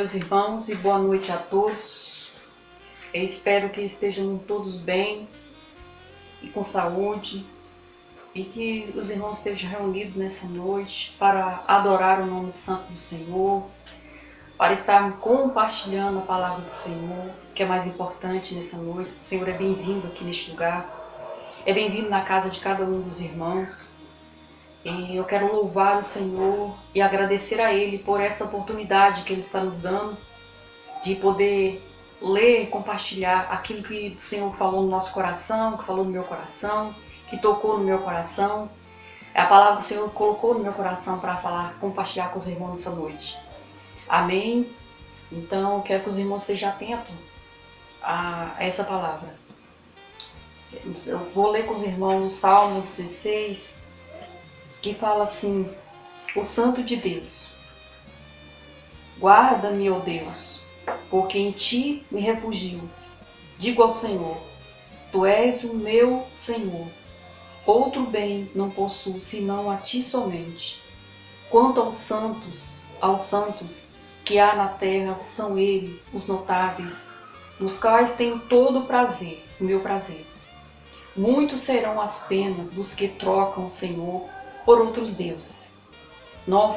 meus irmãos, e boa noite a todos. Eu espero que estejam todos bem e com saúde e que os irmãos estejam reunidos nessa noite para adorar o nome santo do Senhor, para estar compartilhando a palavra do Senhor, que é mais importante nessa noite. O Senhor é bem-vindo aqui neste lugar, é bem-vindo na casa de cada um dos irmãos. E eu quero louvar o Senhor e agradecer a Ele por essa oportunidade que Ele está nos dando de poder ler e compartilhar aquilo que o Senhor falou no nosso coração, que falou no meu coração, que tocou no meu coração. É a palavra que o Senhor colocou no meu coração para falar, compartilhar com os irmãos nessa noite. Amém? Então, eu quero que os irmãos estejam atentos a essa palavra. Eu vou ler com os irmãos o Salmo 16, que fala assim: O Santo de Deus, guarda-me, ó Deus, porque em ti me refugio. Digo ao Senhor, tu és o meu Senhor. Outro bem não possuo senão a ti somente. Quanto aos santos que há na terra, são eles os notáveis, nos quais tenho todo o prazer, o meu prazer. Muitos serão as penas dos que trocam o Senhor por outros deuses. Não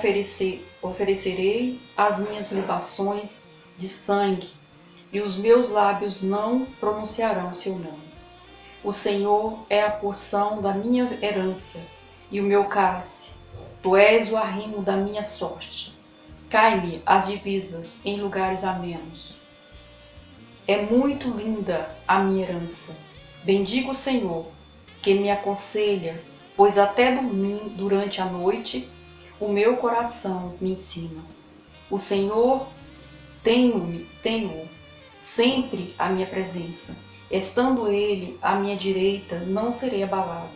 oferecerei as minhas libações de sangue, e os meus lábios não pronunciarão seu nome. O Senhor é a porção da minha herança e o meu cálice. Tu és o arrimo da minha sorte. Cai-me as divisas em lugares amenos. É muito linda a minha herança. Bendigo o Senhor, que me aconselha, pois até dormir durante a noite, o meu coração me ensina. O Senhor tenho sempre à minha presença. Estando Ele à minha direita, não serei abalado.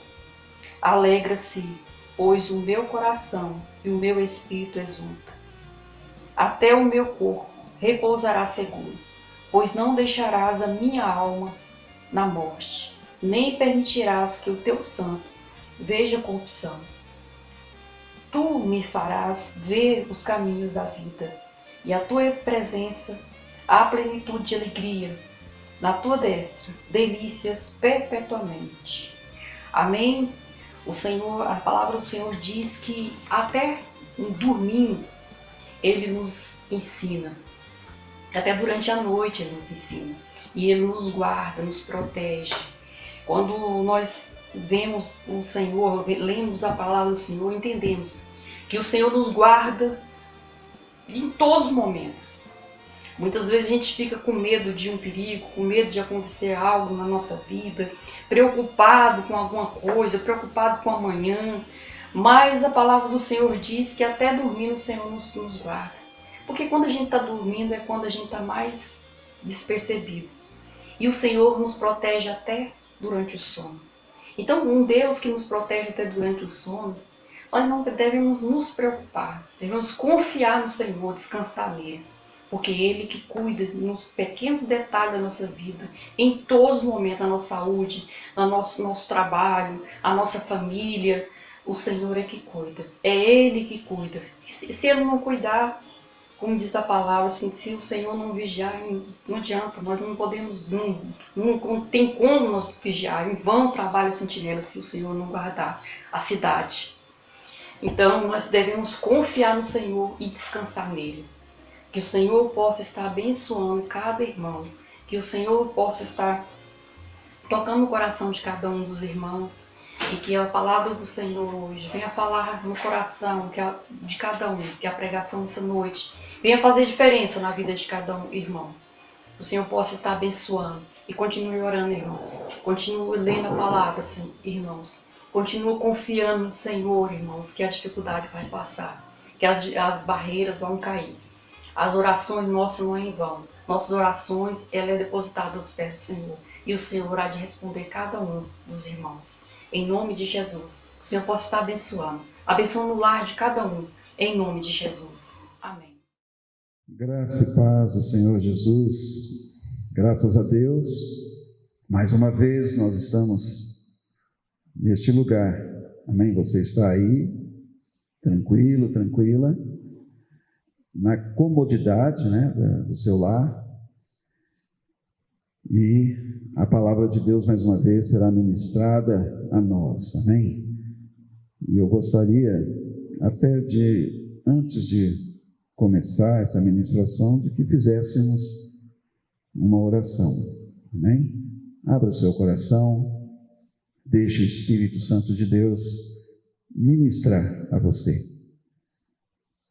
Alegra-se, pois o meu coração e o meu espírito exulta. Até o meu corpo repousará seguro, pois não deixarás a minha alma na morte, nem permitirás que o teu santo veja corrupção. Tu me farás ver os caminhos da vida, e a tua presença há plenitude de alegria. Na tua destra, delícias perpetuamente. Amém? A palavra do Senhor diz que até dormindo Ele nos ensina. Até durante a noite Ele nos ensina. E Ele nos guarda, nos protege. Quando nós vemos o Senhor, lemos a palavra do Senhor, entendemos que o Senhor nos guarda em todos os momentos. Muitas vezes a gente fica com medo de um perigo, com medo de acontecer algo na nossa vida, preocupado com alguma coisa, preocupado com amanhã. Mas a palavra do Senhor diz que até dormindo o Senhor nos guarda. Porque quando a gente está dormindo é quando a gente está mais despercebido. E o Senhor nos protege até durante o sono. Então, um Deus que nos protege até durante o sono, nós não devemos nos preocupar, devemos confiar no Senhor, descansar nele. Porque Ele que cuida nos pequenos detalhes da nossa vida, em todos os momentos, da nossa saúde, no nosso trabalho, a nossa família, o Senhor é que cuida. É Ele que cuida. Se Ele não cuidar, como diz a palavra, assim, se o Senhor não vigiar, não adianta, nós não podemos, não tem como nós vigiar. Em vão trabalha a sentinela se o Senhor não guardar a cidade. Então nós devemos confiar no Senhor e descansar nele. Que o Senhor possa estar abençoando cada irmão. Que o Senhor possa estar tocando no coração de cada um dos irmãos. E que a palavra do Senhor hoje venha falar no coração de cada um. Que a pregação dessa noite venha fazer diferença na vida de cada um irmão. Que o Senhor possa estar abençoando. E continue orando, irmãos. Continue lendo a palavra, irmãos. Continue confiando no Senhor, irmãos, que a dificuldade vai passar. Que as barreiras vão cair. As orações nossas não é em vão. Nossas orações, ela é depositada aos pés do Senhor. E o Senhor há de responder cada um dos irmãos. Em nome de Jesus. O Senhor possa estar abençoando. Abençoando o lar de cada um. Em nome de Jesus. Amém. Graça e paz do Senhor Jesus. Graças a Deus. Mais uma vez nós estamos neste lugar. Amém? Você está aí, tranquilo, tranquila. na comodidade, né, do seu lar. E a palavra de Deus, mais uma vez, será ministrada a nós. Amém? E eu gostaria, até antes de começar essa ministração, de que fizéssemos uma oração. Amém? Abra o seu coração, deixe o Espírito Santo de Deus ministrar a você.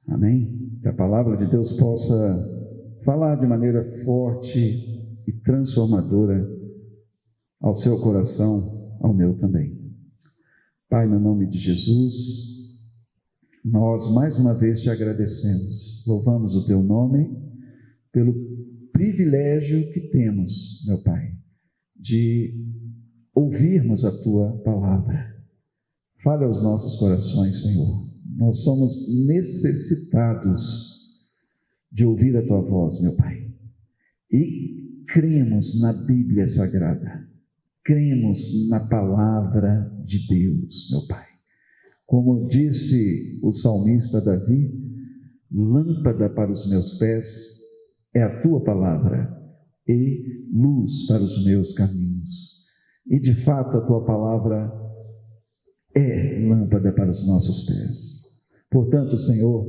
Amém? Que a palavra de Deus possa falar de maneira forte e transformadora ao seu coração, ao meu também. Pai, no nome de Jesus, nós mais uma vez te agradecemos, louvamos o teu nome pelo privilégio que temos, meu Pai, de ouvirmos a tua palavra. Fale aos nossos corações, Senhor. Nós somos necessitados de ouvir a tua voz, meu Pai. E cremos na Bíblia Sagrada. Cremos na palavra de Deus, meu Pai. Como disse o salmista Davi, lâmpada para os meus pés é a tua palavra e luz para os meus caminhos. E de fato a tua palavra é lâmpada para os nossos pés. Portanto, Senhor,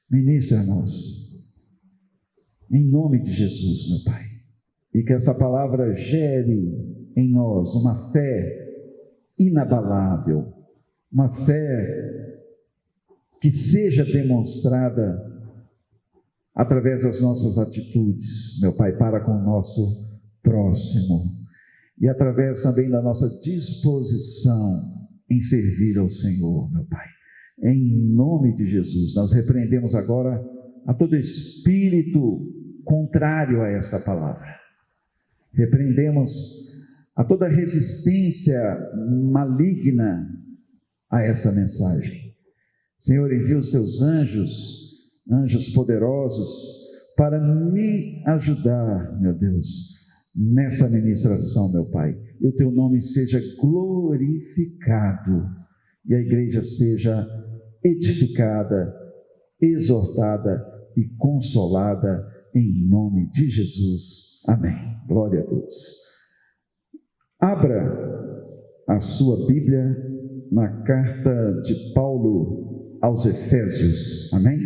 ministra a nós, em nome de Jesus, meu Pai, e que essa palavra gere em nós uma fé inabalável, uma fé que seja demonstrada através das nossas atitudes, meu Pai, para com o nosso próximo, e através também da nossa disposição em servir ao Senhor, meu Pai. Em nome de Jesus, nós repreendemos agora a todo espírito contrário a esta palavra. Repreendemos a toda resistência maligna a essa mensagem. Senhor, envia os teus anjos poderosos, para me ajudar, meu Deus, nessa ministração, meu Pai. E o teu nome seja glorificado e a igreja seja edificada, exortada e consolada em nome de Jesus. Amém. Glória a Deus. Abra a sua Bíblia na carta de Paulo aos Efésios. Amém?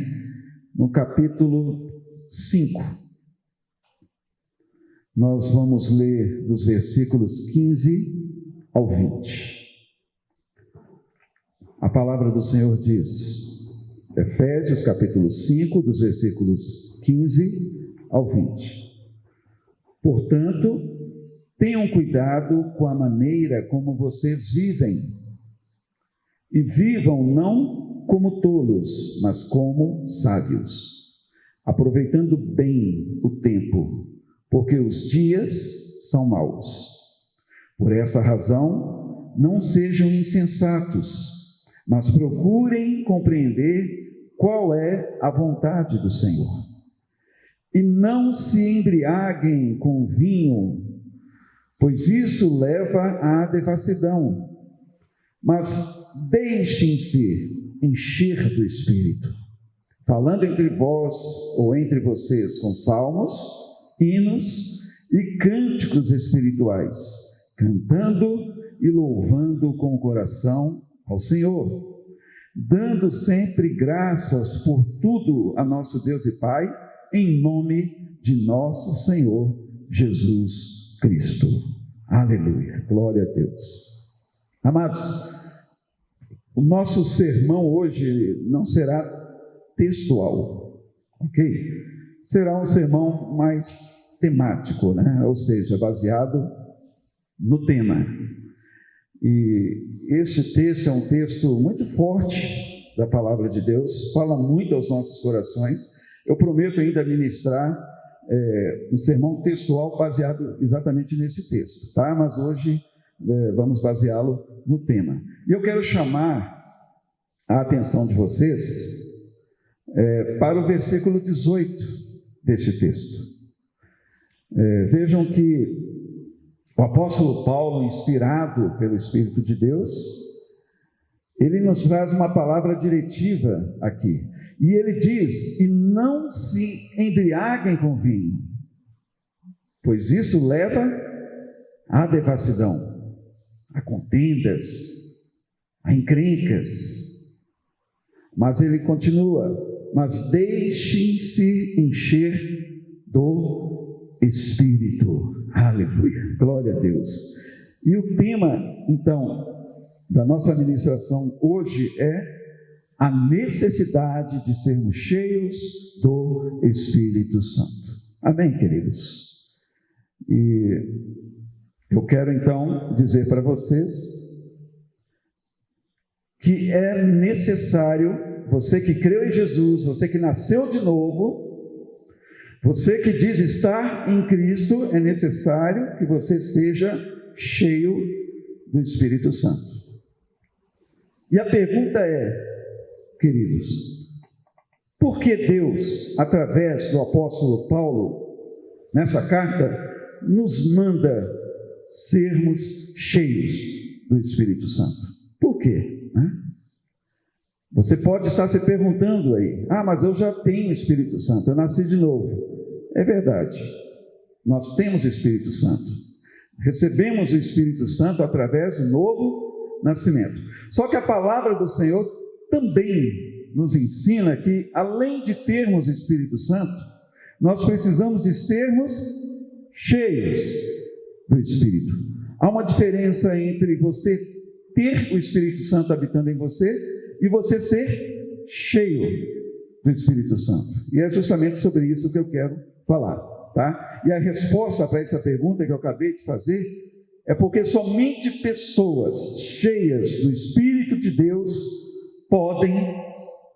No capítulo 5. Nós vamos ler dos versículos 15 ao 20. A palavra do Senhor diz, Efésios capítulo 5, dos versículos 15 ao 20. Portanto, tenham cuidado com a maneira como vocês vivem, e vivam não como tolos, mas como sábios, aproveitando bem o tempo, porque os dias são maus. Por essa razão, não sejam insensatos, mas procurem compreender qual é a vontade do Senhor. E não se embriaguem com vinho, pois isso leva à devassidão, mas deixem-se encher do Espírito, falando entre vós ou entre vocês com salmos, hinos e cânticos espirituais, cantando e louvando com o coração ao Senhor, dando sempre graças por tudo a nosso Deus e Pai, em nome de nosso Senhor Jesus Cristo. Aleluia, glória a Deus. Amados, o nosso sermão hoje não será textual, ok? Será um sermão mais temático, né? Ou seja, baseado no tema. E este texto é um texto muito forte da palavra de Deus, fala muito aos nossos corações. Eu prometo ainda ministrar um sermão textual baseado exatamente nesse texto, tá? Mas hoje vamos baseá-lo no tema. E eu quero chamar a atenção de vocês para o versículo 18 desse texto. Vejam que o apóstolo Paulo, inspirado pelo Espírito de Deus, ele nos traz uma palavra diretiva aqui. E ele diz: e não se embriaguem com vinho, pois isso leva à devassidão, a contendas, a encrencas. Mas ele continua: mas deixem-se encher do Espírito. Aleluia, glória a Deus. E o tema, então, da nossa ministração hoje é a necessidade de sermos cheios do Espírito Santo. Amém, queridos? E eu quero então dizer para vocês que é necessário, você que creu em Jesus, você que nasceu de novo, você que diz estar em Cristo, é necessário que você seja cheio do Espírito Santo. E a pergunta é, queridos, por que Deus, através do apóstolo Paulo, nessa carta, nos manda sermos cheios do Espírito Santo? Por quê? Você pode estar se perguntando aí: mas eu já tenho o Espírito Santo, eu nasci de novo. É verdade, nós temos o Espírito Santo, recebemos o Espírito Santo através do novo nascimento. Só que a palavra do Senhor também nos ensina que, além de termos o Espírito Santo, nós precisamos de sermos cheios do Espírito. Há uma diferença entre você ter o Espírito Santo habitando em você e você ser cheio do Espírito Santo. E é justamente sobre isso que eu quero falar, tá? E a resposta para essa pergunta que eu acabei de fazer é porque somente pessoas cheias do Espírito de Deus podem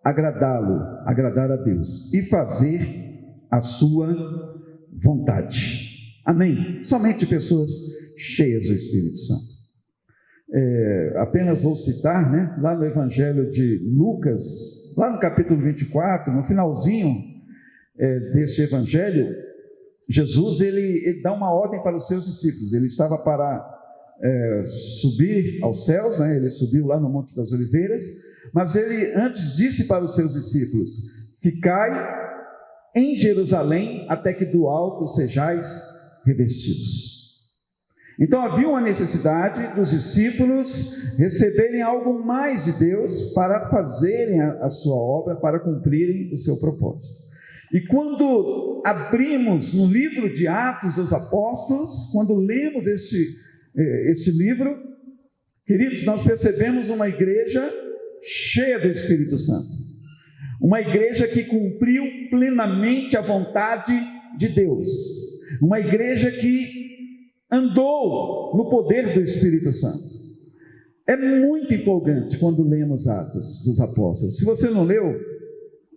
agradar a Deus e fazer a sua vontade. Amém? Somente pessoas cheias do Espírito Santo. Apenas vou citar, lá no Evangelho de Lucas, lá no capítulo 24, no finalzinho deste Evangelho, Jesus ele dá uma ordem para os seus discípulos. Ele estava para subir aos céus, ele subiu lá no Monte das Oliveiras, mas ele antes disse para os seus discípulos: ficai em Jerusalém até que do alto sejais revestidos. Então havia uma necessidade dos discípulos receberem algo mais de Deus para fazerem a sua obra, para cumprirem o seu propósito. E quando abrimos no livro de Atos dos Apóstolos, quando lemos este livro, queridos, nós percebemos uma igreja cheia do Espírito Santo, uma igreja que cumpriu plenamente a vontade de Deus, uma igreja que andou no poder do Espírito Santo. É muito empolgante quando lemos Atos dos Apóstolos. Se você não leu,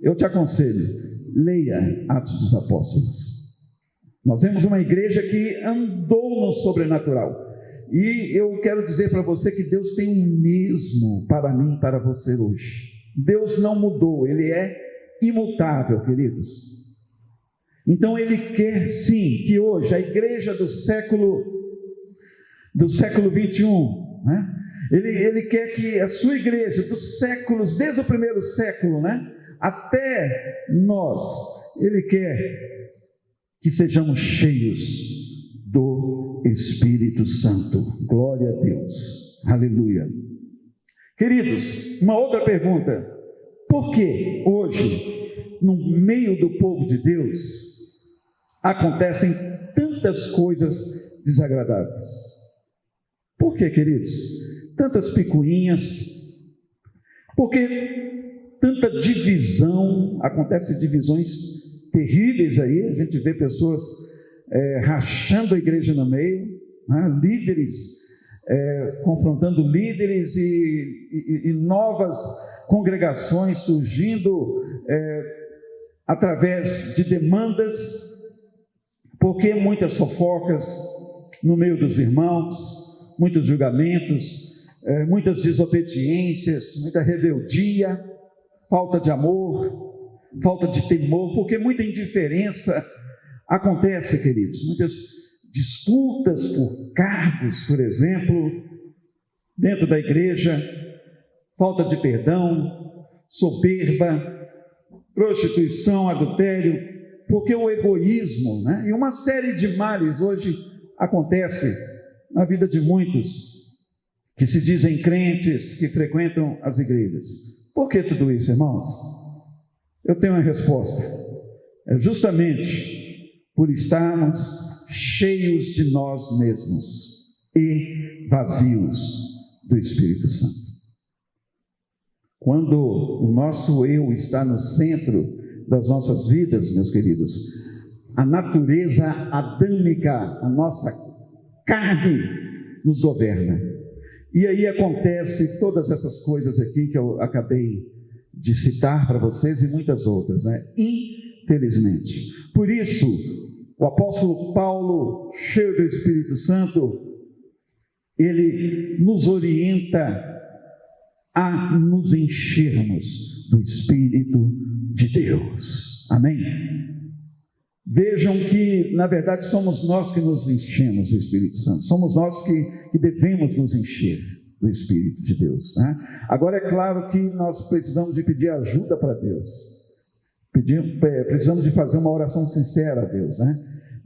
eu te aconselho, leia Atos dos Apóstolos. Nós vemos uma igreja que andou no sobrenatural. E eu quero dizer para você que Deus tem o mesmo para mim e para você hoje. Deus não mudou, Ele é imutável, queridos. Então Ele quer sim que hoje a igreja do século 21, Ele quer que a sua igreja dos séculos, desde o primeiro século, até nós, Ele quer que sejamos cheios do Espírito Santo. Glória a Deus, aleluia. Queridos, uma outra pergunta: por que hoje, no meio do povo de Deus, acontecem tantas coisas desagradáveis? Por que, queridos? Tantas picuinhas, por que tanta divisão? Acontecem divisões terríveis aí, a gente vê pessoas rachando a igreja no meio, líderes confrontando líderes e novas congregações surgindo através de demandas. Porque muitas fofocas no meio dos irmãos, muitos julgamentos, muitas desobediências, muita rebeldia, falta de amor, falta de temor, porque muita indiferença acontece, queridos. Muitas disputas por cargos, por exemplo, dentro da igreja, falta de perdão, soberba, prostituição, adultério, porque o egoísmo, né? E uma série de males hoje acontece na vida de muitos que se dizem crentes, que frequentam as igrejas. Por que tudo isso, irmãos? Eu tenho uma resposta. É justamente por estarmos cheios de nós mesmos e vazios do Espírito Santo. Quando o nosso eu está no centro das nossas vidas, meus queridos, a natureza adâmica, a nossa carne nos governa. E aí acontece todas essas coisas aqui que eu acabei de citar para vocês e muitas outras, né? Infelizmente. Por isso, o apóstolo Paulo, cheio do Espírito Santo, ele nos orienta a nos enchermos do Espírito de Deus. Amém? Vejam que, na verdade, somos nós que nos enchemos do Espírito Santo. Somos nós que devemos nos encher do Espírito de Deus, né? Agora, é claro que nós precisamos de pedir ajuda para Deus. Precisamos de fazer uma oração sincera a Deus, né?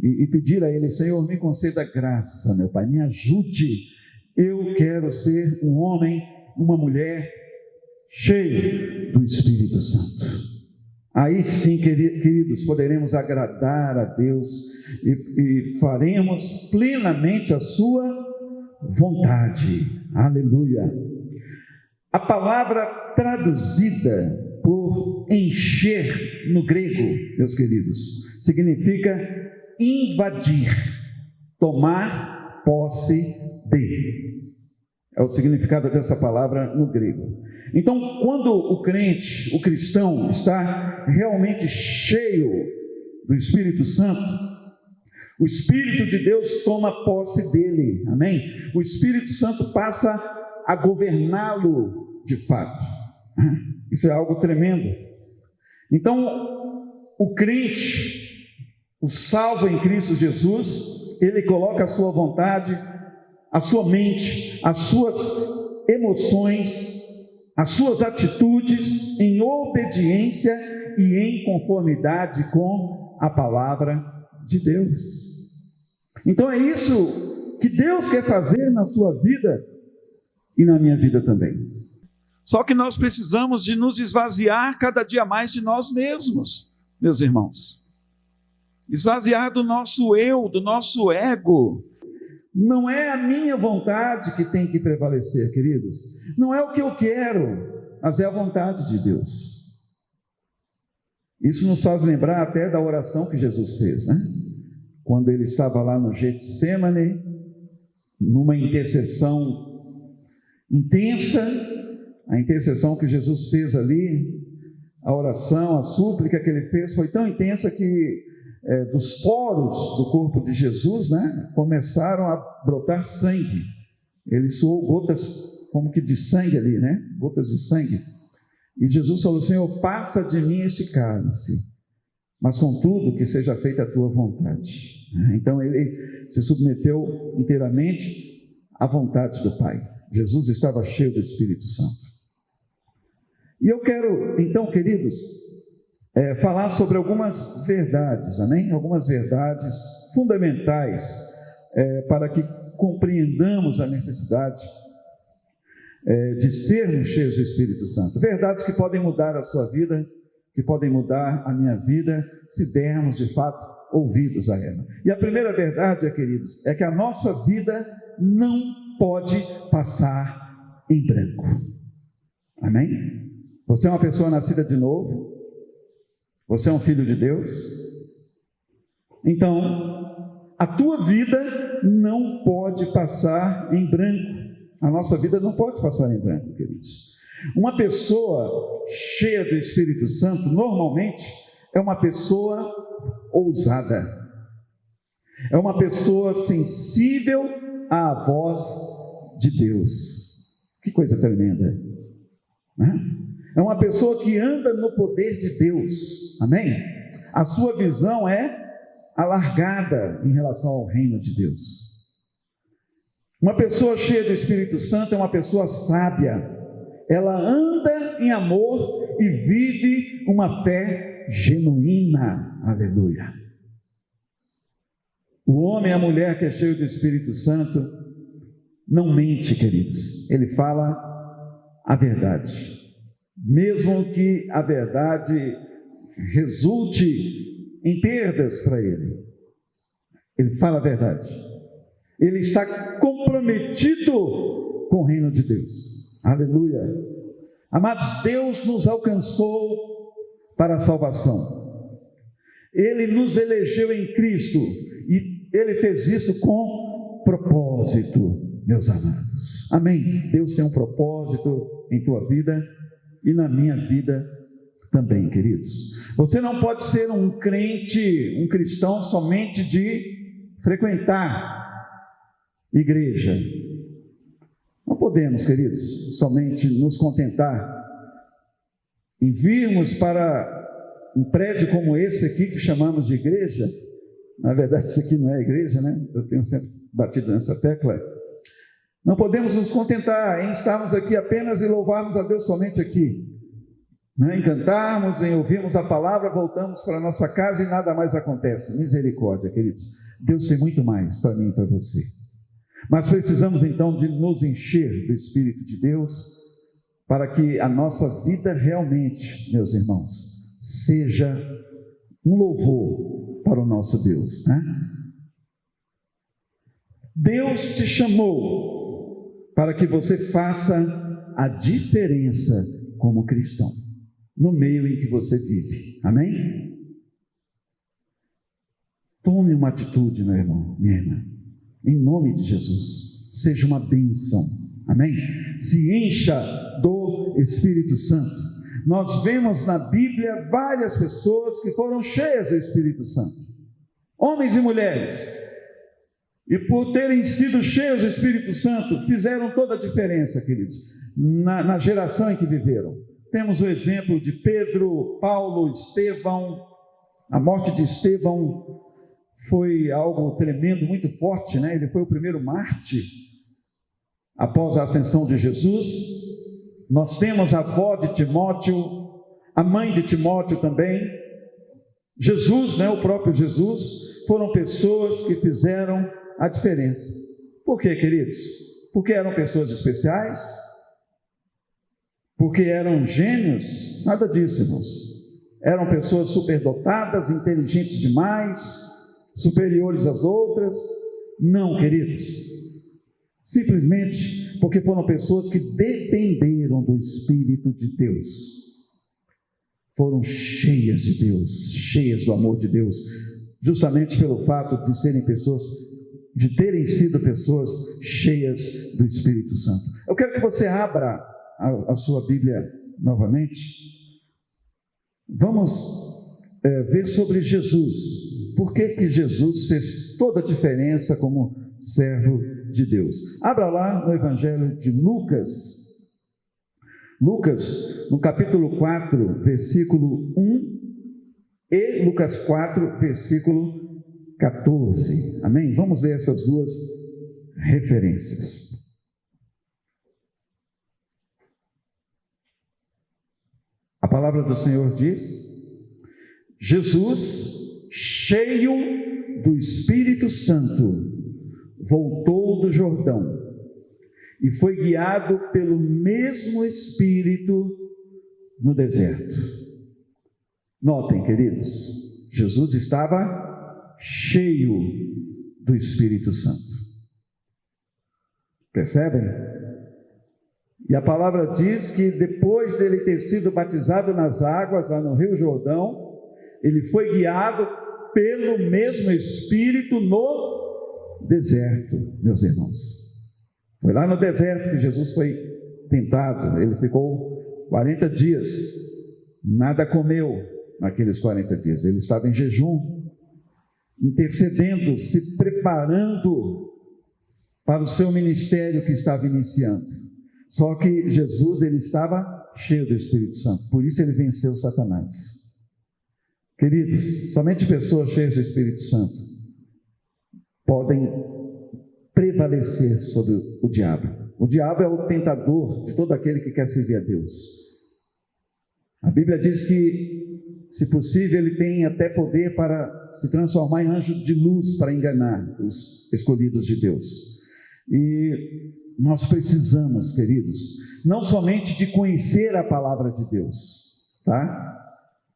E pedir a Ele: Senhor, me conceda graça, meu Pai, me ajude. Eu quero ser um homem, uma mulher cheio do Espírito Santo. Aí sim, queridos, poderemos agradar a Deus e faremos plenamente a sua vontade. Aleluia. A palavra traduzida por encher no grego, meus queridos, significa invadir, tomar posse de. É o significado dessa palavra no grego. Então, quando o crente, o cristão, está realmente cheio do Espírito Santo, o Espírito de Deus toma posse dele, amém? O Espírito Santo passa a governá-lo de fato. Isso é algo tremendo. Então, o crente, o salvo em Cristo Jesus, ele coloca a sua vontade, a sua mente, as suas emoções, as suas atitudes em obediência e em conformidade com a palavra de Deus. Então é isso que Deus quer fazer na sua vida e na minha vida também. Só que nós precisamos de nos esvaziar cada dia mais de nós mesmos, meus irmãos. Esvaziar do nosso eu, do nosso ego. Não é a minha vontade que tem que prevalecer, queridos. Não é o que eu quero, mas é a vontade de Deus. Isso nos faz lembrar até da oração que Jesus fez, né? Quando ele estava lá no Getsêmani, numa intercessão intensa, a intercessão que Jesus fez ali, a oração, a súplica que ele fez foi tão intensa que dos poros do corpo de Jesus, né, começaram a brotar sangue. Ele suou gotas como que de sangue ali, né, gotas de sangue. E Jesus falou: Senhor, passa de mim este cálice, mas contudo que seja feita a tua vontade. Então ele se submeteu inteiramente à vontade do Pai. Jesus estava cheio do Espírito Santo. E eu quero, então, queridos, falar sobre algumas verdades, amém? Algumas verdades fundamentais para que compreendamos a necessidade de sermos cheios do Espírito Santo. Verdades que podem mudar a sua vida, que podem mudar a minha vida, se dermos de fato ouvidos a ela. E a primeira verdade, queridos, é que a nossa vida não pode passar em branco. Amém? Você é uma pessoa nascida de novo? Você é um filho de Deus? Então, a tua vida não pode passar em branco. A nossa vida não pode passar em branco, queridos. Uma pessoa cheia do Espírito Santo, normalmente, é uma pessoa ousada. É uma pessoa sensível à voz de Deus. Que coisa tremenda, né? É uma pessoa que anda no poder de Deus, amém? A sua visão é alargada em relação ao reino de Deus. Uma pessoa cheia do Espírito Santo é uma pessoa sábia, ela anda em amor e vive uma fé genuína. Aleluia. O homem e a mulher que é cheio do Espírito Santo não mente, queridos. Ele fala a verdade. Mesmo que a verdade resulte em perdas para ele. Ele fala a verdade. Ele está comprometido com o reino de Deus. Aleluia. Amados, Deus nos alcançou para a salvação. Ele nos elegeu em Cristo e Ele fez isso com propósito, meus amados. Amém? Deus tem um propósito em tua vida e na minha vida também, queridos. Você não pode ser um crente, um cristão somente de frequentar igreja. Não podemos, queridos, somente nos contentar em virmos para um prédio como esse aqui que chamamos de igreja. Na verdade, isso aqui não é igreja, né? Eu tenho sempre batido nessa tecla. Não podemos nos contentar em estarmos aqui apenas e louvarmos a Deus somente aqui. Em cantarmos, em ouvirmos a palavra, voltamos para a nossa casa e nada mais acontece. Misericórdia, queridos. Deus tem muito mais para mim e para você. Mas precisamos então de nos encher do Espírito de Deus para que a nossa vida realmente, meus irmãos, seja um louvor para o nosso Deus, né? Deus te chamou para que você faça a diferença como cristão no meio em que você vive. Amém? Tome uma atitude, meu irmão, minha irmã, em nome de Jesus. Seja uma bênção. Amém? Se encha do Espírito Santo. Nós vemos na Bíblia várias pessoas que foram cheias do Espírito Santo, homens e mulheres, e por terem sido cheios do Espírito Santo, fizeram toda a diferença, queridos, na geração em que viveram. Temos o exemplo de Pedro, Paulo, Estevão. A morte de Estevão foi algo tremendo, muito forte, né? Ele foi o primeiro mártir após a ascensão de Jesus. Nós temos a avó de Timóteo, a mãe de Timóteo também. Jesus, né? O próprio Jesus, foram pessoas que fizeram a diferença. Por quê, queridos? Porque eram pessoas especiais? Porque eram gênios? Nada disso, irmãos. Eram pessoas superdotadas, inteligentes demais, superiores às outras? Não, queridos. Simplesmente porque foram pessoas que dependeram do Espírito de Deus. Foram cheias de Deus, cheias do amor de Deus, justamente pelo fato de serem pessoas, de terem sido pessoas cheias do Espírito Santo. Eu quero que você abra a sua Bíblia novamente. Vamos ver sobre Jesus. Por que Jesus fez toda a diferença como servo de Deus? Abra lá no Evangelho de Lucas. Lucas, no capítulo 4, versículo 1 e Lucas 4, versículo 14. Amém? Vamos ler essas duas referências. A palavra do Senhor diz: Jesus, cheio do Espírito Santo, voltou do Jordão e foi guiado pelo mesmo Espírito no deserto. Notem, queridos, Jesus estava cheio do Espírito Santo. Percebem? E a palavra diz que depois dele ter sido batizado nas águas, lá no Rio Jordão, ele foi guiado pelo mesmo Espírito no deserto, meus irmãos. Foi lá no deserto que Jesus foi tentado. Ele ficou 40 dias, nada comeu naqueles 40 dias. Ele estava em jejum, intercedendo, se preparando para o seu ministério que estava iniciando. Só que Jesus, ele estava cheio do Espírito Santo, por isso ele venceu Satanás. Queridos, somente pessoas cheias do Espírito Santo podem prevalecer sobre o diabo. O diabo é o tentador de todo aquele que quer servir a Deus. A Bíblia diz que, se possível, ele tem até poder para se transformar em anjo de luz para enganar os escolhidos de Deus. E nós precisamos, queridos, não somente de conhecer a palavra de Deus, tá?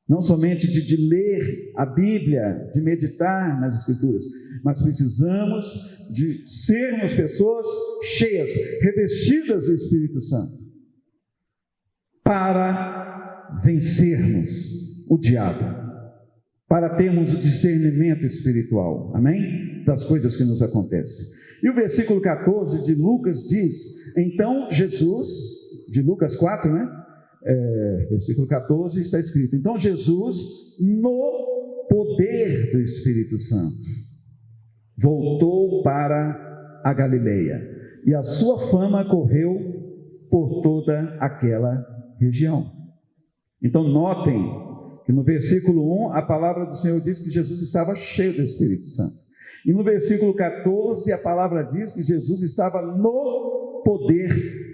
Não somente de ler a Bíblia, de meditar nas Escrituras, mas precisamos de sermos pessoas cheias, revestidas do Espírito Santo, para vencermos o diabo, para termos o discernimento espiritual, amém? Das coisas que nos acontecem. E o versículo 14 de Lucas diz: então Jesus, de Lucas 4, né? Versículo 14 está escrito: então Jesus, no poder do Espírito Santo, voltou para a Galileia, e a sua fama correu por toda aquela região. Então notem que no versículo 1 a palavra do Senhor diz que Jesus estava cheio do Espírito Santo, e no versículo 14 a palavra diz que Jesus estava no poder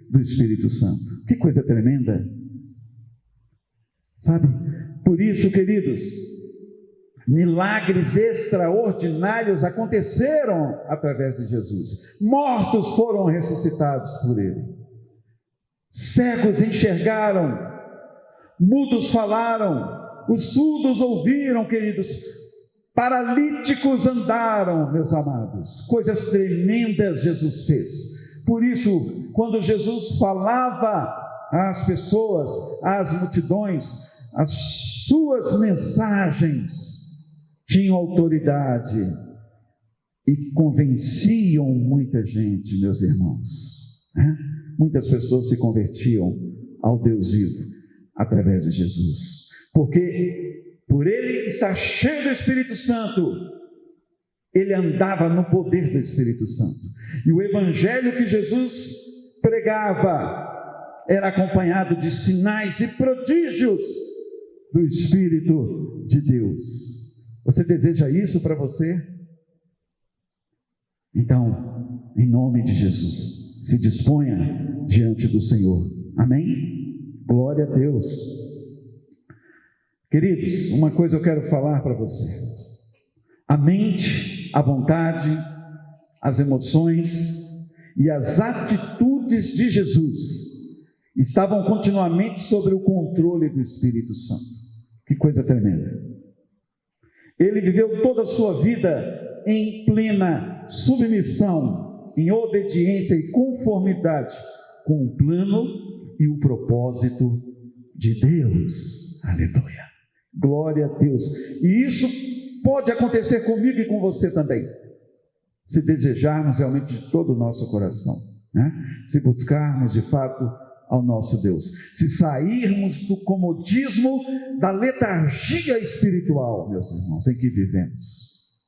do Espírito Santo. Que coisa tremenda, sabe? Por isso, queridos, milagres extraordinários aconteceram através de Jesus. Mortos foram ressuscitados por ele, cegos enxergaram, mudos falaram, os surdos ouviram, queridos, paralíticos andaram, meus amados. Coisas tremendas Jesus fez. Por isso, quando Jesus falava às pessoas, às multidões, as suas mensagens tinham autoridade e convenciam muita gente, meus irmãos. Muitas pessoas se convertiam ao Deus vivo através de Jesus, porque por ele estar cheio do Espírito Santo, ele andava no poder do Espírito Santo. E o evangelho que Jesus pregava era acompanhado de sinais e prodígios do Espírito de Deus. Você deseja isso para você? Então, em nome de Jesus, se disponha diante do Senhor. Amém? Glória a Deus. Queridos, uma coisa eu quero falar para você. A mente, a vontade, as emoções e as atitudes de Jesus estavam continuamente sob o controle do Espírito Santo. Que coisa tremenda! Ele viveu toda a sua vida em plena submissão, em obediência e conformidade com o plano e o propósito de Deus. Aleluia! Glória a Deus! E isso pode acontecer comigo e com você também, se desejarmos realmente de todo o nosso coração, né? Se buscarmos de fato ao nosso Deus, se sairmos do comodismo, da letargia espiritual, meus irmãos, em que vivemos.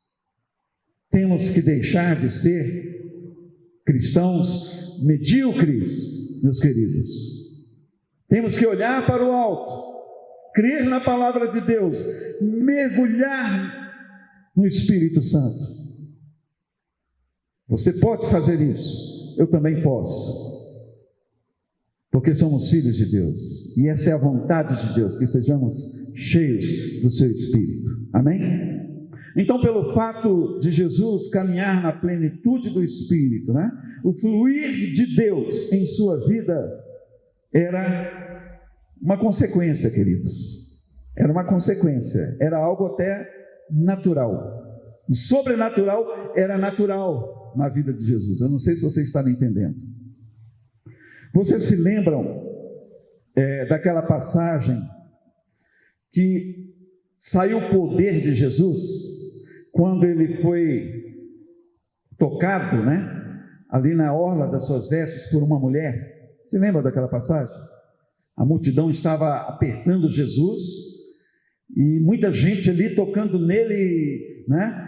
Temos que deixar de ser cristãos medíocres, meus queridos. Temos que olhar para o alto, crer na palavra de Deus, mergulhar no Espírito Santo. Você pode fazer isso, eu também posso, porque somos filhos de Deus, e essa é a vontade de Deus, que sejamos cheios do seu Espírito. Amém? Então, pelo fato de Jesus caminhar na plenitude do Espírito, né, o fluir de Deus em sua vida era uma consequência, queridos. Era uma consequência, era algo até natural. O sobrenatural era natural na vida de Jesus. Eu não sei se você está me entendendo. Vocês se lembram daquela passagem que saiu o poder de Jesus quando ele foi tocado, né, ali na orla das suas vestes por uma mulher? Se lembra daquela passagem? A multidão estava apertando Jesus e muita gente ali tocando nele, né?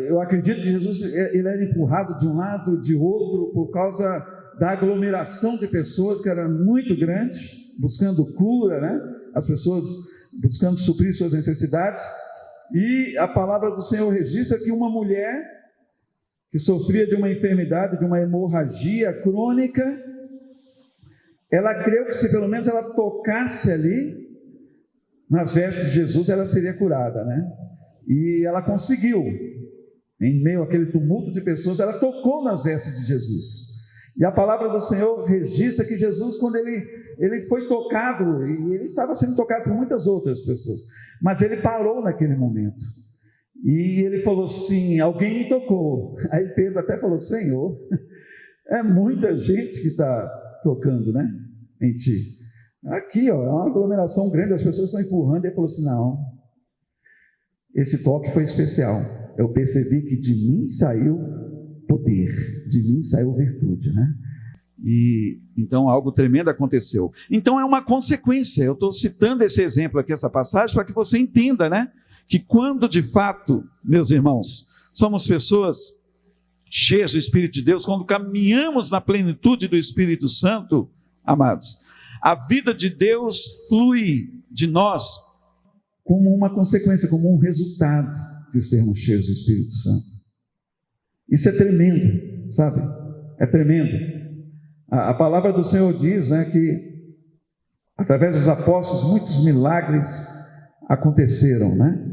Eu acredito que Jesus ele era empurrado de um lado e de outro por causa da aglomeração de pessoas que era muito grande, buscando cura, né? As pessoas buscando suprir suas necessidades. E a palavra do Senhor registra que uma mulher que sofria de uma enfermidade, de uma hemorragia crônica. Ela creu que se pelo menos ela tocasse ali nas vestes de Jesus, ela seria curada, né? E ela conseguiu. Em meio àquele tumulto de pessoas, ela tocou nas vestes de Jesus. E a palavra do Senhor registra que Jesus, quando ele foi tocado, e ele estava sendo tocado por muitas outras pessoas, mas ele parou naquele momento. E ele falou assim: alguém me tocou. Aí Pedro até falou: Senhor, é muita gente que está tocando, né, em ti. Aqui, ó, é uma aglomeração grande, as pessoas estão empurrando. Ele falou assim: não, esse toque foi especial. Eu percebi que de mim saiu poder, de mim saiu virtude, né? E então algo tremendo aconteceu. Então é uma consequência. Eu estou citando esse exemplo aqui, essa passagem, para que você entenda, né, que quando de fato, meus irmãos, somos pessoas cheias do Espírito de Deus, quando caminhamos na plenitude do Espírito Santo, amados, a vida de Deus flui de nós como uma consequência, como um resultado de sermos cheios do Espírito Santo. Isso é tremendo, sabe? É tremendo. A palavra do Senhor diz, né, que através dos apóstolos muitos milagres aconteceram, né?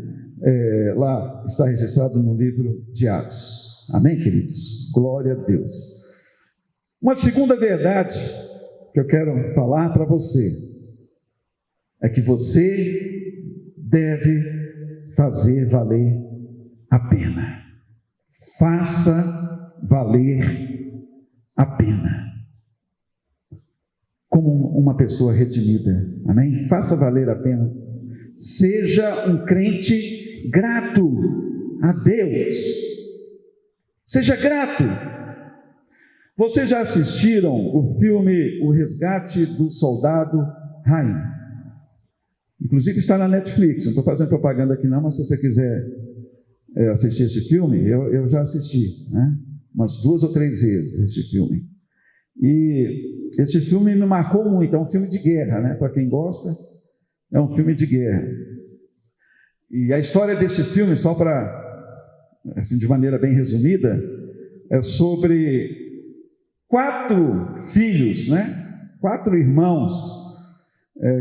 Lá está registrado no livro de Atos. Amém, queridos? Glória a Deus. Uma segunda verdade que eu quero falar para você é que você deve fazer valer a pena. Faça valer a pena. Como uma pessoa redimida. Amém? Faça valer a pena. Seja um crente grato a Deus. Seja grato. Vocês já assistiram o filme O Resgate do Soldado Ryan? Inclusive está na Netflix. Não estou fazendo propaganda aqui não, mas se você quiser assistir esse filme, eu já assisti, né? Umas 2 ou 3 vezes esse filme. E esse filme me marcou muito. É um filme de guerra, né? Para quem gosta, é um filme de guerra. E a história desse filme, só para, assim, de maneira bem resumida, é sobre 4 filhos, né? 4 irmãos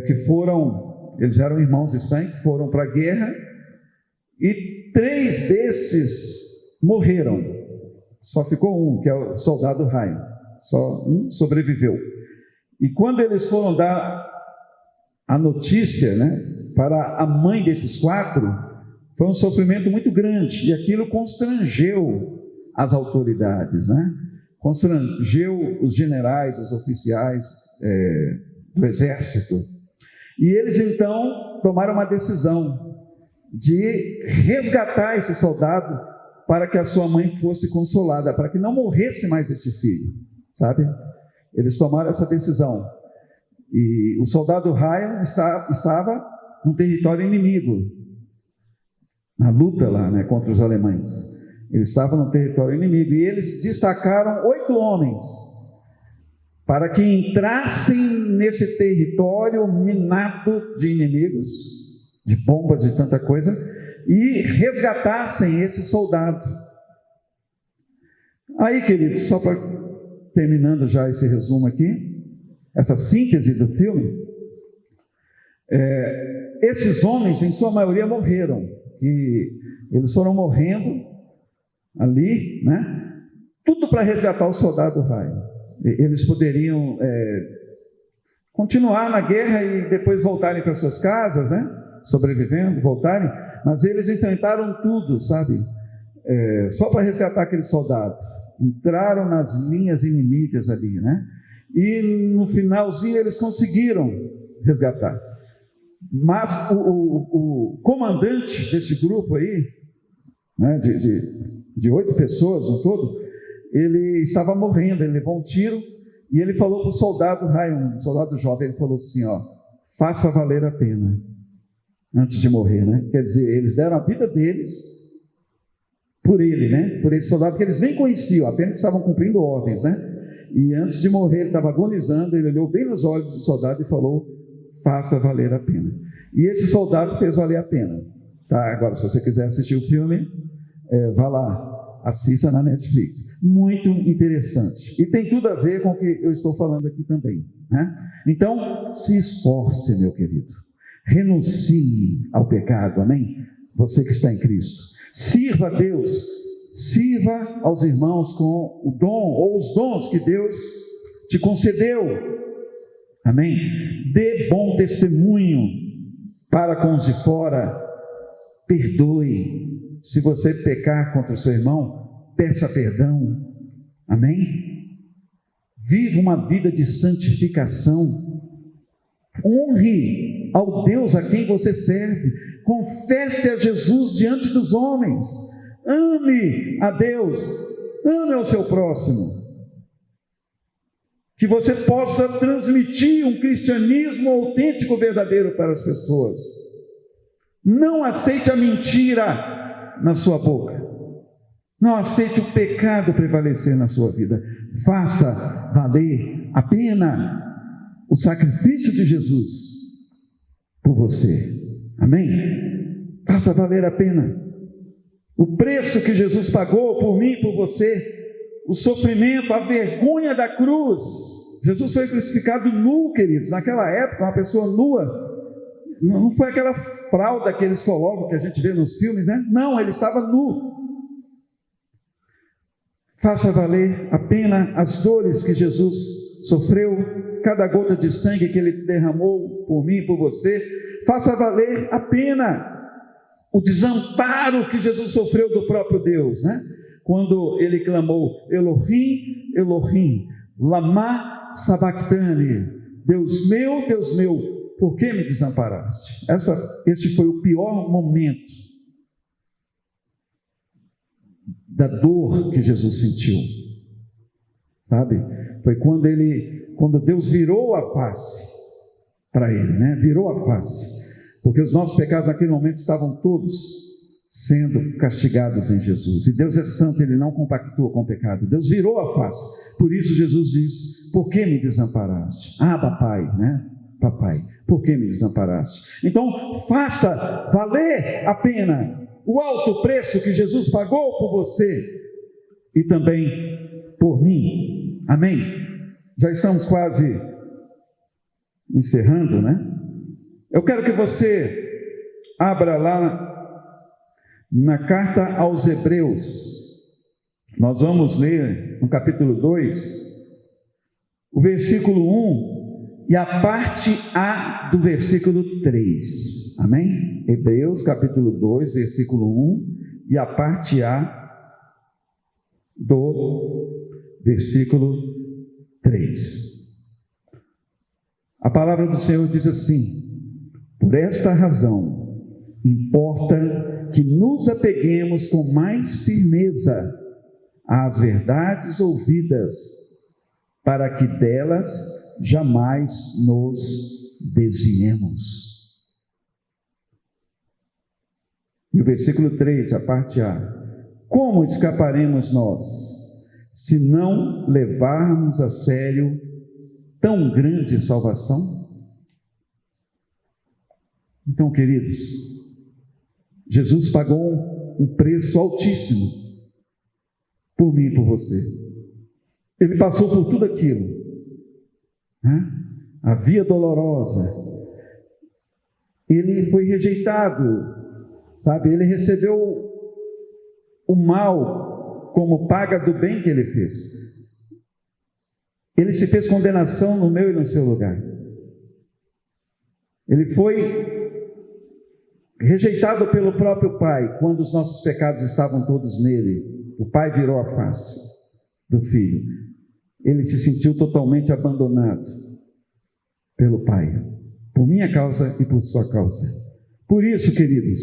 que foram, eles eram irmãos de sangue, foram para a guerra, e 3 desses morreram. Só ficou um, que é o soldado Ryan. Só um sobreviveu. E quando eles foram dar a notícia, né, para a mãe desses 4, foi um sofrimento muito grande. E aquilo constrangeu as autoridades, né? Constrangeu os generais, os oficiais do exército. E eles então tomaram uma decisão de resgatar esse soldado para que a sua mãe fosse consolada, para que não morresse mais este filho, sabe? Eles tomaram essa decisão. E o soldado Ryan estava no território inimigo, na luta lá, né, contra os alemães. Ele estava no território inimigo e eles destacaram 8 homens para que entrassem nesse território minado de inimigos, de bombas e tanta coisa, e resgatassem esse soldado. Aí, queridos, só para terminando já esse resumo aqui, essa síntese do filme, esses homens, em sua maioria, morreram. E eles foram morrendo ali, né? Tudo para resgatar o soldado Ryan. Eles poderiam continuar na guerra e depois voltarem para suas casas, né? Sobrevivendo, voltarem, mas eles enfrentaram tudo, sabe? Só para resgatar aquele soldado. Entraram nas linhas inimigas ali, né? E no finalzinho eles conseguiram resgatar. Mas o comandante desse grupo aí, né, de 8 pessoas no todo, ele estava morrendo, ele levou um tiro e ele falou para o soldado Ryan, um soldado jovem, ele falou assim, ó, faça valer a pena, antes de morrer, né? Quer dizer, eles deram a vida deles por ele, né? Por esse soldado que eles nem conheciam, apenas estavam cumprindo ordens, né? E antes de morrer, ele estava agonizando, ele olhou bem nos olhos do soldado e falou, faça valer a pena. E esse soldado fez valer a pena. Tá? Agora, se você quiser assistir o filme, vá lá, assista na Netflix. Muito interessante. E tem tudo a ver com o que eu estou falando aqui também, né? Então, se esforce, meu querido. Renuncie ao pecado, amém? Você que está em Cristo. Sirva a Deus. Sirva aos irmãos com o dom ou os dons que Deus te concedeu. Amém? Dê bom testemunho para com os de fora. Perdoe. Se você pecar contra o seu irmão, peça perdão. Amém? Viva uma vida de santificação. Honre ao Deus a quem você serve. Confesse a Jesus diante dos homens. Ame a Deus. Ame ao seu próximo. Que você possa transmitir um cristianismo autêntico, verdadeiro para as pessoas. Não aceite a mentira na sua boca. Não aceite o pecado prevalecer na sua vida. Faça valer a pena o sacrifício de Jesus por você. Amém? Faça valer a pena o preço que Jesus pagou por mim e por você. O sofrimento, a vergonha da cruz. Jesus foi crucificado nu, queridos. Naquela época, uma pessoa nua, não foi aquela fralda que eles colocam, que a gente vê nos filmes, né? Não, ele estava nu. Faça valer a pena as dores que Jesus sofreu, cada gota de sangue que ele derramou por mim e por você. Faça valer a pena o desamparo que Jesus sofreu do próprio Deus, né? Quando ele clamou, Elohim, Elohim, lama sabachthani, Deus meu, por que me desamparaste? Este foi o pior momento da dor que Jesus sentiu, sabe? Foi quando Deus virou a face para ele, né? Virou a face, porque os nossos pecados naquele momento estavam todos sendo castigados em Jesus, e Deus é santo, Ele não compactua com o pecado. Deus virou a face, por isso Jesus diz, por que me desamparaste? Ah, papai, né? Papai, por que me desamparaste? Então, faça valer a pena o alto preço que Jesus pagou por você, e também por mim, amém? Já estamos quase encerrando, né? Eu quero que você abra lá na carta aos Hebreus. Nós vamos ler no capítulo 2, o versículo 1 e a parte A do versículo 3. Amém? Hebreus capítulo 2, versículo 1 e a parte A do versículo 3. A palavra do Senhor diz assim: por esta razão, importa que nos apeguemos com mais firmeza às verdades ouvidas, para que delas jamais nos desviemos. E o versículo 3, a parte A: como escaparemos nós, se não levarmos a sério tão grande salvação? Então, queridos, Jesus pagou um preço altíssimo por mim e por você. Ele passou por tudo aquilo, né? A via dolorosa. Ele foi rejeitado, sabe? Ele recebeu o mal como paga do bem que ele fez. Ele se fez condenação no meu e no seu lugar. Ele foi rejeitado pelo próprio Pai, quando os nossos pecados estavam todos nele. O Pai virou a face do Filho. Ele se sentiu totalmente abandonado pelo Pai, por minha causa e por sua causa. Por isso, queridos,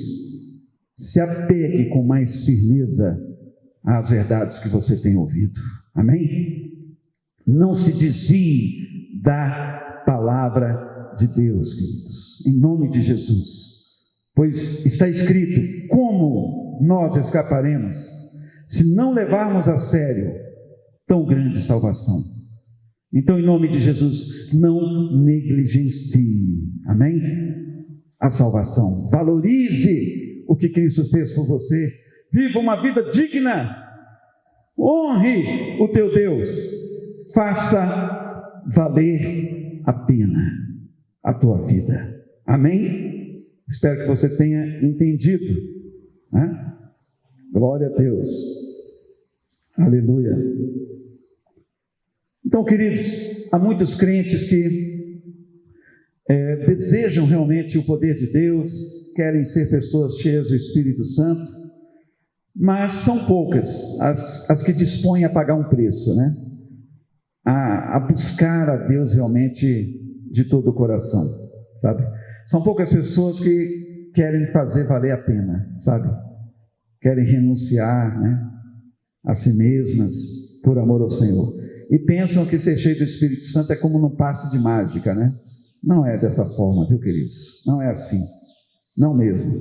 se apegue com mais firmeza às verdades que você tem ouvido. Amém? Não se desvie da palavra de Deus, queridos, em nome de Jesus. Pois está escrito: como nós escaparemos se não levarmos a sério tão grande salvação? Então, em nome de Jesus, não negligencie, amém? A salvação. Valorize o que Cristo fez por você. Viva uma vida digna Honre o teu Deus, faça valer a pena a tua vida. Amém? Espero que você tenha entendido, né? Glória a Deus. Aleluia. Então, queridos, há muitos crentes que desejam realmente o poder de Deus, querem ser pessoas cheias do Espírito Santo, mas são poucas as que dispõem a pagar um preço, né? A buscar a Deus realmente de todo o coração, sabe? São poucas pessoas que querem fazer valer a pena, sabe? Querem renunciar, né, a si mesmas por amor ao Senhor. E pensam que ser cheio do Espírito Santo é como num passe de mágica, né? Não é dessa forma, viu, queridos? Não é assim. Não mesmo.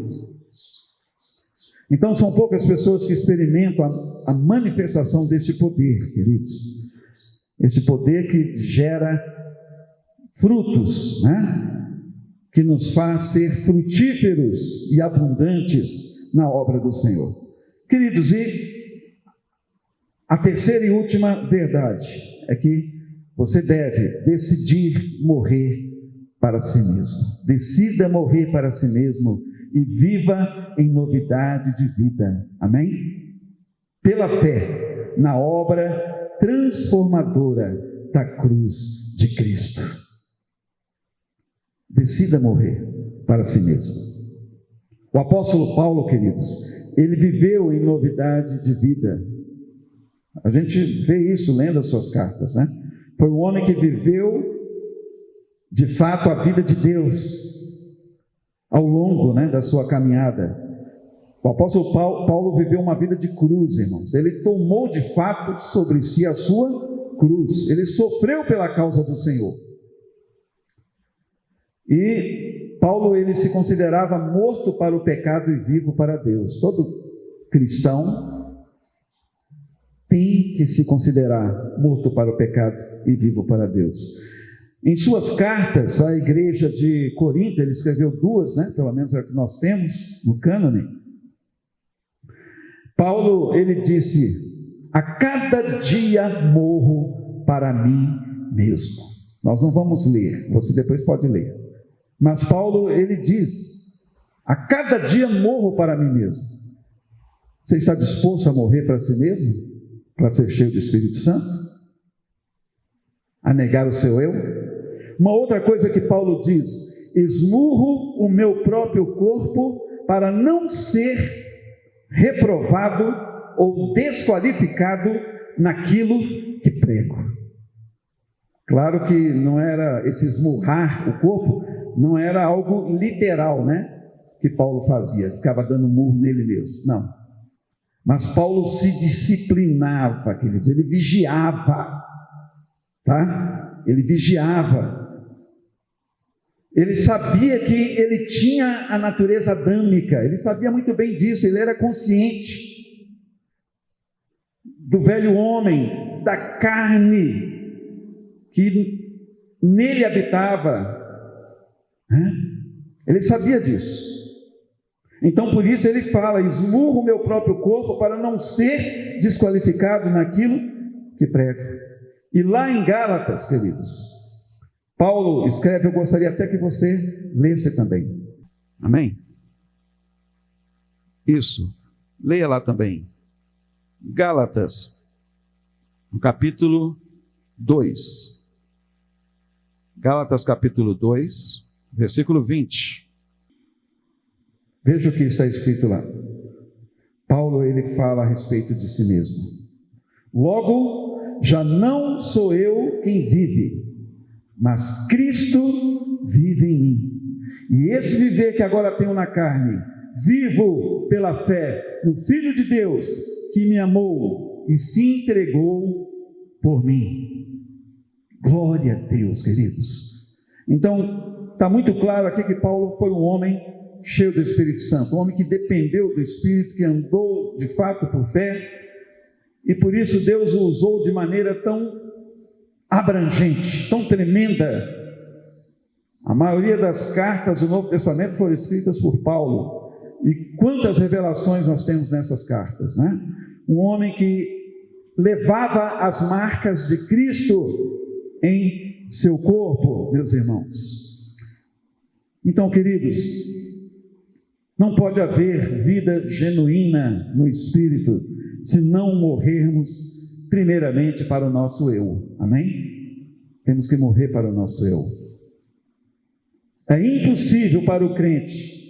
Então, são poucas pessoas que experimentam a manifestação deste poder, queridos. Este poder que gera frutos, né? Que nos faz ser frutíferos e abundantes na obra do Senhor. Queridos, e a terceira e última verdade é que você deve decidir morrer para si mesmo. Decida morrer para si mesmo e viva em novidade de vida. Amém? Pela fé na obra transformadora da cruz de Cristo. Decida morrer para si mesmo. O apóstolo Paulo, queridos, ele viveu em novidade de vida. A gente vê isso lendo as suas cartas, né? Foi um homem que viveu, de fato, a vida de Deus ao longo, né, da sua caminhada. O apóstolo Paulo viveu uma vida de cruz, irmãos. Ele tomou, de fato, sobre si a sua cruz. Ele sofreu pela causa do Senhor. E Paulo, ele se considerava morto para o pecado e vivo para Deus. Todo cristão tem que se considerar morto para o pecado e vivo para Deus. Em suas cartas à igreja de Corinto, ele escreveu duas, né? Pelo menos é o que nós temos no cânone. Paulo, ele disse: a cada dia morro para mim mesmo. Nós não vamos ler, você depois pode ler. Mas Paulo, ele diz: a cada dia morro para mim mesmo. Você está disposto a morrer para si mesmo? Para ser cheio do Espírito Santo? A negar o seu eu? Uma outra coisa que Paulo diz: esmurro o meu próprio corpo para não ser reprovado ou desqualificado naquilo que prego. Claro que não era esse esmurrar o corpo, não era algo literal, né? Que Paulo fazia, ficava dando murro nele mesmo, não. Mas Paulo se disciplinava, queridos, ele vigiava, tá? Ele vigiava. Ele sabia que ele tinha a natureza adâmica, ele sabia muito bem disso, ele era consciente do velho homem, da carne que nele habitava, né? Ele sabia disso. Então, por isso ele fala: esmurro o meu próprio corpo para não ser desqualificado naquilo que prego. E lá em Gálatas, queridos, Paulo escreve, eu gostaria até que você lesse também. Amém? Isso, leia lá também. Gálatas, no capítulo 2. Gálatas capítulo 2, versículo 20. Veja o que está escrito lá. Paulo, ele fala a respeito de si mesmo. Logo, já não sou eu quem vive, mas Cristo vive em mim. E esse viver que agora tenho na carne, vivo pela fé no Filho de Deus, que me amou e se entregou por mim. Glória a Deus, queridos. Então, está muito claro aqui que Paulo foi um homem cheio do Espírito Santo, um homem que dependeu do Espírito, que andou de fato por fé, e por isso Deus o usou de maneira tão abrangente, tão tremenda. A maioria das cartas do Novo Testamento foram escritas por Paulo, e quantas revelações nós temos nessas cartas, né? Um homem que levava as marcas de Cristo em seu corpo, meus irmãos. Então, queridos, não pode haver vida genuína no Espírito se não morrermos primeiramente para o nosso eu. Amém? Temos que morrer para o nosso eu. É impossível para o crente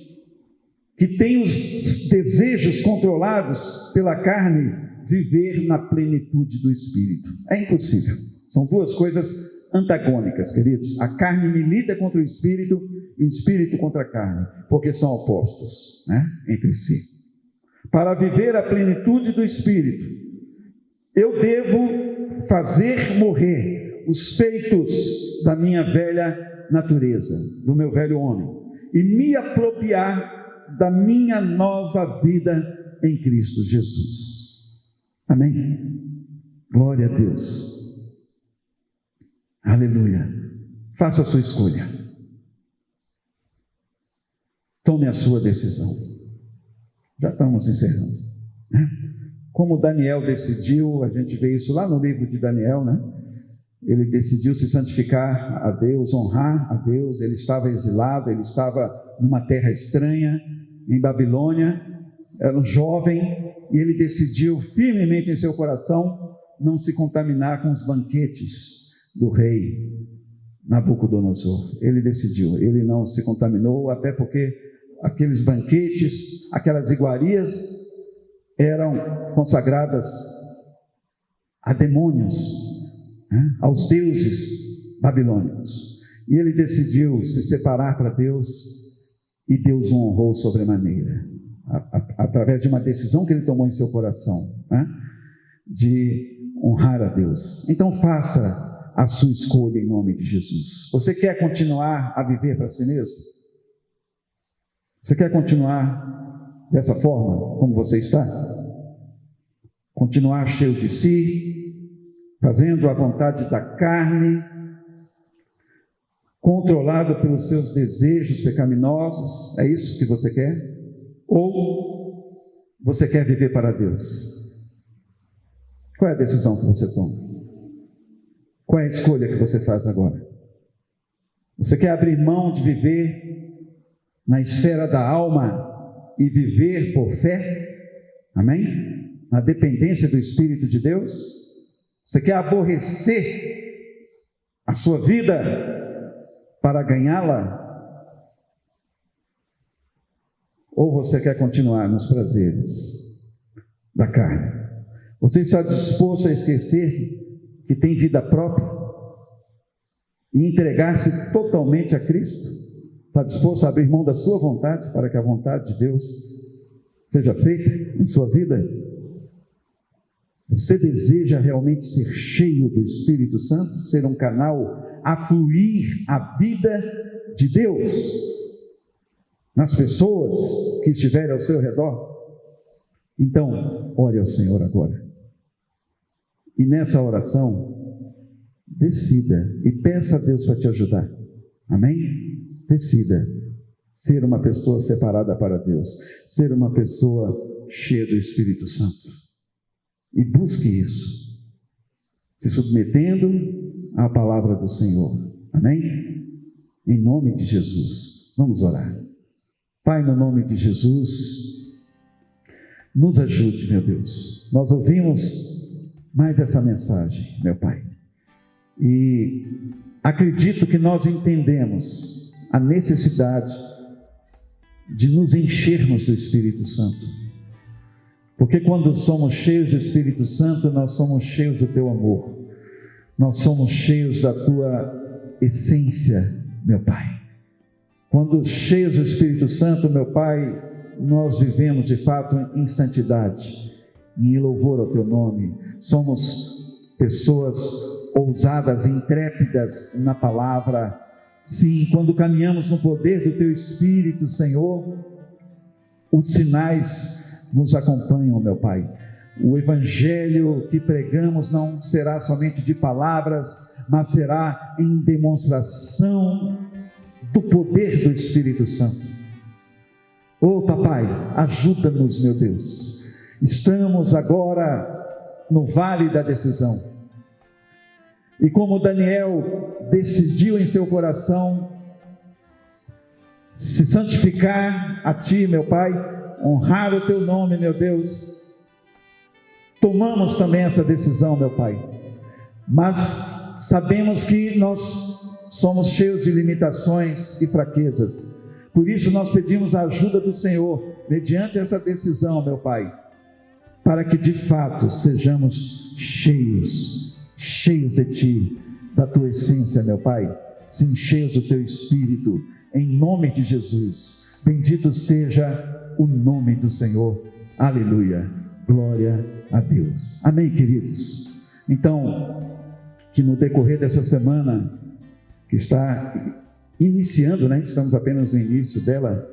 que tem os desejos controlados pela carne viver na plenitude do Espírito. É impossível. São duas coisas antagônicas, queridos. A carne milita contra o Espírito e o Espírito contra a carne, porque são opostos, né, entre si. Para viver a plenitude do Espírito, eu devo fazer morrer os feitos da minha velha natureza, do meu velho homem, e me apropriar da minha nova vida em Cristo Jesus. Amém? Glória a Deus. Aleluia. Faça a sua escolha. Tome a sua decisão. Já estamos encerrando, né? Como Daniel decidiu, a gente vê isso lá no livro de Daniel, né? Ele decidiu se santificar a Deus, honrar a Deus. Ele estava exilado, ele estava numa terra estranha, em Babilônia, era um jovem, e ele decidiu firmemente em seu coração não se contaminar com os banquetes do rei Nabucodonosor. Ele decidiu, ele não se contaminou, até porque aqueles banquetes, aquelas iguarias eram consagradas a demônios, né, aos deuses babilônicos. E ele decidiu se separar para Deus, e Deus o honrou sobremaneira, através de uma decisão que ele tomou em seu coração, né, de honrar a Deus. Então faça a sua escolha em nome de Jesus. Você quer continuar a viver para si mesmo? Você quer continuar dessa forma, como você está? Continuar cheio de si, fazendo a vontade da carne, controlado pelos seus desejos pecaminosos? É isso que você quer? Ou você quer viver para Deus? Qual é a decisão que você toma? Qual é a escolha que você faz agora? Você quer abrir mão de viver na esfera da alma e viver por fé? Amém? Na dependência do Espírito de Deus? Você quer aborrecer a sua vida para ganhá-la? Ou você quer continuar nos prazeres da carne? Você está disposto a esquecer que tem vida própria e entregar-se totalmente a Cristo? Está disposto a abrir mão da sua vontade para que a vontade de Deus seja feita em sua vida? Você deseja realmente ser cheio do Espírito Santo, ser um canal a fluir a vida de Deus nas pessoas que estiverem ao seu redor? Então, ore ao Senhor agora. E nessa oração, decida e peça a Deus para te ajudar. Amém? Decida ser uma pessoa separada para Deus, ser uma pessoa cheia do Espírito Santo. E busque isso, se submetendo à palavra do Senhor. Amém? Em nome de Jesus. Vamos orar. Pai, no nome de Jesus, nos ajude, meu Deus. Nós ouvimos mais essa mensagem, meu Pai, e acredito que nós entendemos a necessidade de nos enchermos do Espírito Santo, porque quando somos cheios do Espírito Santo, nós somos cheios do Teu amor, nós somos cheios da Tua essência, meu Pai. Quando cheios do Espírito Santo, meu Pai, nós vivemos de fato em santidade, em louvor ao Teu nome. Somos pessoas ousadas, intrépidas na palavra. Sim, quando caminhamos no poder do Teu Espírito, Senhor, os sinais nos acompanham, meu Pai. O Evangelho que pregamos não será somente de palavras, mas será em demonstração do poder do Espírito Santo. Oh, Papai, ajuda-nos, meu Deus. Estamos agora no vale da decisão. E como Daniel decidiu em seu coração se santificar a Ti, meu Pai, honrar o Teu nome, meu Deus, tomamos também essa decisão, meu Pai. Mas sabemos que nós somos cheios de limitações e fraquezas. Por isso nós pedimos a ajuda do Senhor, mediante essa decisão, meu Pai, para que de fato sejamos cheios de Ti, da Tua essência, meu Pai, sim, cheios do Teu Espírito, em nome de Jesus. Bendito seja o nome do Senhor. Aleluia. Glória a Deus. Amém, queridos? Então, que no decorrer dessa semana, que está iniciando, né? Estamos apenas no início dela,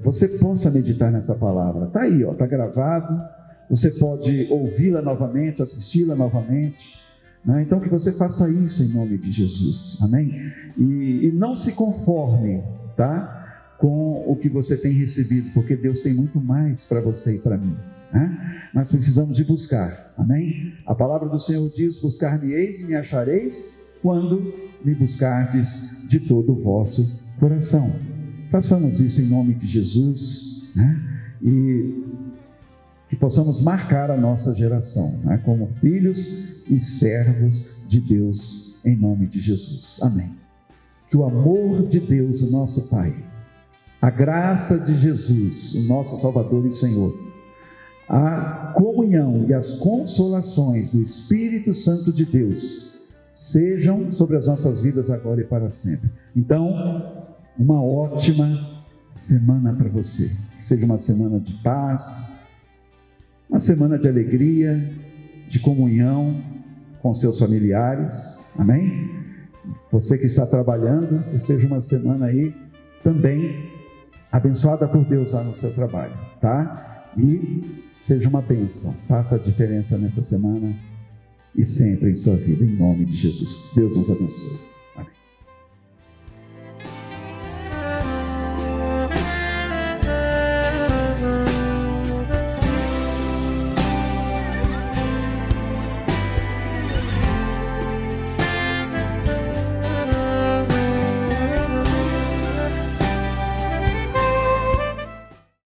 você possa meditar nessa palavra. Está aí, está gravado. Você pode ouvi-la novamente, assisti-la novamente, né? Então que você faça isso em nome de Jesus, amém? E não se conforme, tá? Com o que você tem recebido, porque Deus tem muito mais para você e para mim, né? Nós precisamos de buscar, amém? A palavra do Senhor diz: buscar-me-eis e me achareis quando me buscardes de todo o vosso coração. Façamos isso em nome de Jesus, né? E que possamos marcar a nossa geração, né, como filhos e servos de Deus, em nome de Jesus. Amém. Que o amor de Deus, o nosso Pai, a graça de Jesus, o nosso Salvador e Senhor, a comunhão e as consolações do Espírito Santo de Deus sejam sobre as nossas vidas agora e para sempre. Então, uma ótima semana para você. Que seja uma semana de paz, uma semana de alegria, de comunhão com seus familiares, amém? Você que está trabalhando, que seja uma semana aí também abençoada por Deus lá no seu trabalho, tá? E seja uma bênção, faça a diferença nessa semana e sempre em sua vida, em nome de Jesus. Deus nos abençoe. Amém.